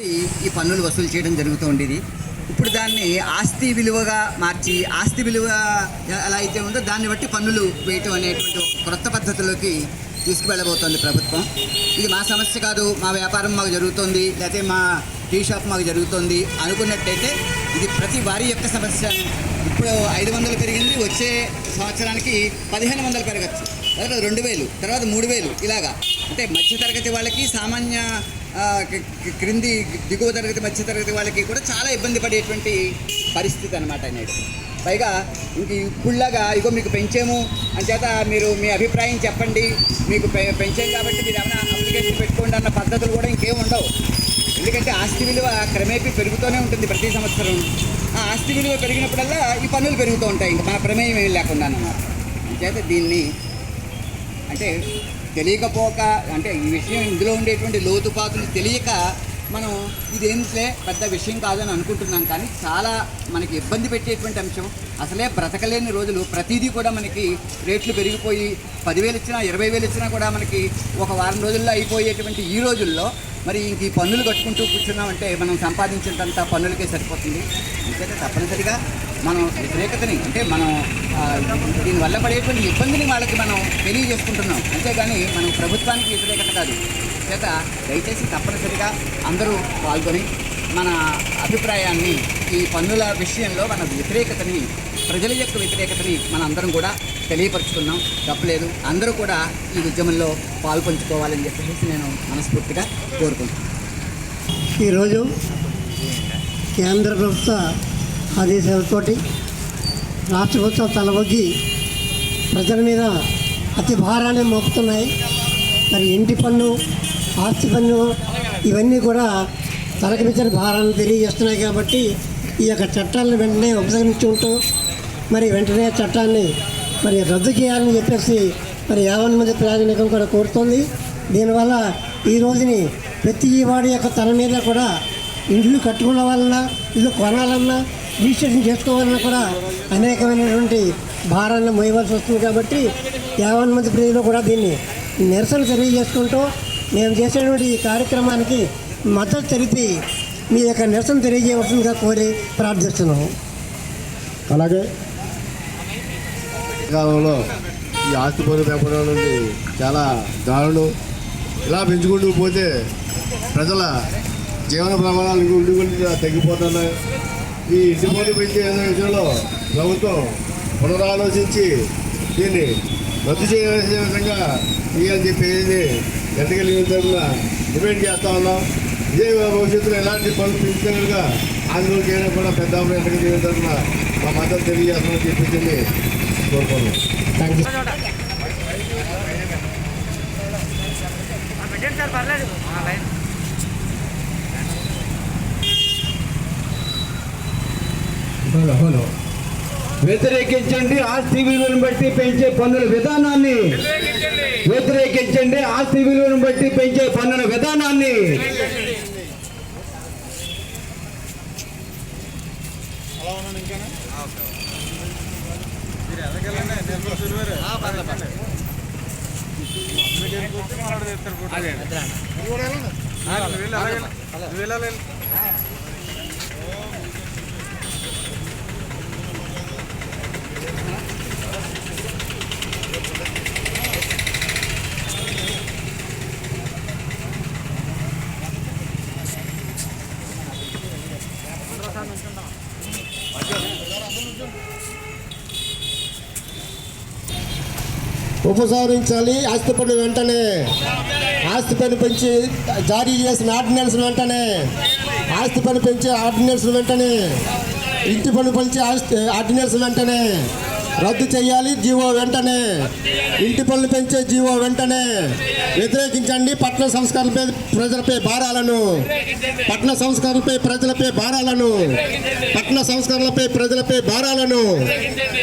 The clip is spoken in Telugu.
ఈ పన్నులు వసూలు చేయడం జరుగుతూ ఉండేది. ఇప్పుడు దాన్ని ఆస్తి విలువగా మార్చి, ఆస్తి విలువ ఎలా అయితే ఉందో దాన్ని బట్టి పన్నులు వేయటం అనేటువంటి ఒక క్రొత్త పద్ధతిలోకి తీసుకువెళ్ళబోతోంది ప్రభుత్వం. ఇది మా సమస్య కాదు, మా వ్యాపారం మాకు జరుగుతోంది, లేకపోతే మా టీ షాప్ మాకు జరుగుతోంది అనుకున్నట్టయితే ఇది ప్రతి వారి యొక్క సమస్య. ఇప్పుడు 500 పెరిగింది, వచ్చే సంవత్సరానికి 1500 పెరగచ్చు, తర్వాత 2000, తర్వాత 3000, ఇలాగా. అంటే మధ్యతరగతి వాళ్ళకి, సామాన్య క్రింది దిగువ తరగతి, మధ్యతరగతి వాళ్ళకి కూడా చాలా ఇబ్బంది పడేటువంటి పరిస్థితి అనమాట అనేది. పైగా ఇంక ఇప్పుడులాగా ఇగో మీకు పెంచాము అంచేత మీరు మీ అభిప్రాయం చెప్పండి, మీకు పెంచాం కాబట్టి మీరు ఏమైనా అప్లికేషన్ పెట్టుకోండి అన్న పద్ధతులు కూడా ఇంకేం ఉండవు. ఎందుకంటే ఆస్తి విలువ క్రమేపీ పెరుగుతూనే ఉంటుంది ప్రతి సంవత్సరం. ఆ ఆస్తి విలువ పెరిగినప్పుడల్లా ఈ పన్నులు పెరుగుతూ ఉంటాయి, ఇంకా మన ప్రమేయం ఏమి లేకుండా అన్నమాట. అంచేత దీన్ని అంటే తెలియకపోక, అంటే ఈ విషయం ఇందులో ఉండేటువంటి లోతుపాతులు తెలియక మనం ఇదేంట్లే పెద్ద విషయం కాదని అనుకుంటున్నాం. కానీ చాలా మనకి ఇబ్బంది పెట్టేటువంటి అంశం. అసలే బ్రతకలేని రోజులు, ప్రతిదీ కూడా మనకి రేట్లు పెరిగిపోయి 10,000 ఇచ్చినా 20,000 ఇచ్చినా కూడా మనకి ఒక వారం రోజుల్లో అయిపోయేటువంటి ఈ రోజుల్లో మరి ఇంక ఈ పన్నులు కట్టుకుంటూ కూర్చున్నామంటే మనం సంపాదించినంత పన్నులకే సరిపోతుంది. అంతేకాదు తప్పనిసరిగా మనం వ్యతిరేకతని, అంటే మనం దీనివల్ల పడేటువంటి ఇబ్బందిని వాళ్ళకి మనం తెలియజేసుకుంటున్నాం, అంతేగాని మనం ప్రభుత్వానికి వ్యతిరేకత కాదు. చేత దయచేసి తప్పనిసరిగా అందరూ పాల్గొని మన అభిప్రాయాన్ని, ఈ పన్నుల విషయంలో మన వ్యతిరేకతని, ప్రజల యొక్క వ్యతిరేకతని మన అందరం కూడా తెలియపరుచుకున్నాం. తప్పలేదు, అందరూ కూడా ఈ ఉద్యమంలో పాల్పంచుకోవాలని చెప్పేసి నేను మనస్ఫూర్తిగా కోరుకుంటున్నాను. ఈరోజు కేంద్ర ప్రభుత్వ ఆదేశాలతోటి రాష్ట్ర ప్రభుత్వం తలవొగ్గి ప్రజల మీద అతి భారాన్ని మోపుతున్నాయి. మరి ఇంటి పన్ను, ఆస్తి పన్ను ఇవన్నీ కూడా తలకు మించిన భారాన్ని తెలియజేస్తున్నాయి. కాబట్టి ఈ యొక్క చట్టాలను వెంటనే ఉపసంహరించుకుంటూ మరి వెంటనే చట్టాన్ని మరి రద్దు చేయాలని చెప్పేసి మరి 50 మంది ప్రజానికం కూడా కోరుతోంది. దీనివల్ల ఈ రోజుని ప్రతి వాడి యొక్క తన మీద కూడా ఇల్లు కట్టుకున్న వాళ్ళన్నా, ఇల్లు కొనాలన్నా, రిజిస్ట్రేషన్ చేసుకోవాలన్నా కూడా అనేకమైనటువంటి భారాన్ని మోయవలసి వస్తుంది. కాబట్టి 50 మంది ప్రజలు కూడా దీన్ని నిరసన తెలియజేసుకుంటూ మేము చేసేటువంటి ఈ కార్యక్రమానికి మద్దతు తెలిపి మీ యొక్క నిరసన తెలియజేయవలసిందిగా కోరి ప్రార్థిస్తున్నాము. అలాగే కాలంలో ఈ ఆస్తి పన్ను పెంపడం నుండి చాలా దారుణం. ఇలా పెంచుకుంటూ పోతే ప్రజల జీవన ప్రమాణాలు ఉండి తగ్గిపోతున్నాయి. ఈ ఇంటి పన్ను పెంచే విషయంలో ప్రభుత్వం పునరాలోచించి దీన్ని రద్దు చేయవలసిన విధంగా ఇవ్వాలని చెప్పేది ఎంతకెళ్ళిన తరఫున డిమాండ్ చేస్తూ ఉన్నాం. ఇదే భవిష్యత్తులో ఎలాంటి పనులు పెంచుతున్నట్టుగా ఆందోళన చేయడం కూడా పెద్ద ఎంతగా చేయడం తరఫున మా మద్దతు తెలియజేస్తామని చెప్పేసి కోరుకున్నాం. Thank you. వ్యతిరేకించండి ఆస్తి విలువను బట్టి పెంచే పన్నుల విధానాన్ని. వ్యతిరేకించండి ఆస్తి విలువను బట్టి పెంచే పన్నుల విధానాన్ని. ఉపసంహరించాలి ఆస్తి పన్ను వెంటనే. ఆస్తి పన్ను పెంచి జారీ చేసిన ఆర్డినెన్స్ వెంటనే, ఆస్తి పన్ను పెంచే ఆర్డినెన్స్ వెంటనే, ఇంటి పన్ను పెంచే ఆర్డినెన్స్ వెంటనే రద్దు చేయాలి. జీవో వెంటనే, ఇంటి పన్ను పెంచే జీవో వెంటనే వ్యతిరేకించండి. పట్టణ సంస్కరణలపై ప్రజలపై భారాలను, పట్టణ సంస్కరణలపై ప్రజలపై భారాలను, పట్టణ సంస్కరణలపై ప్రజలపై భారాలను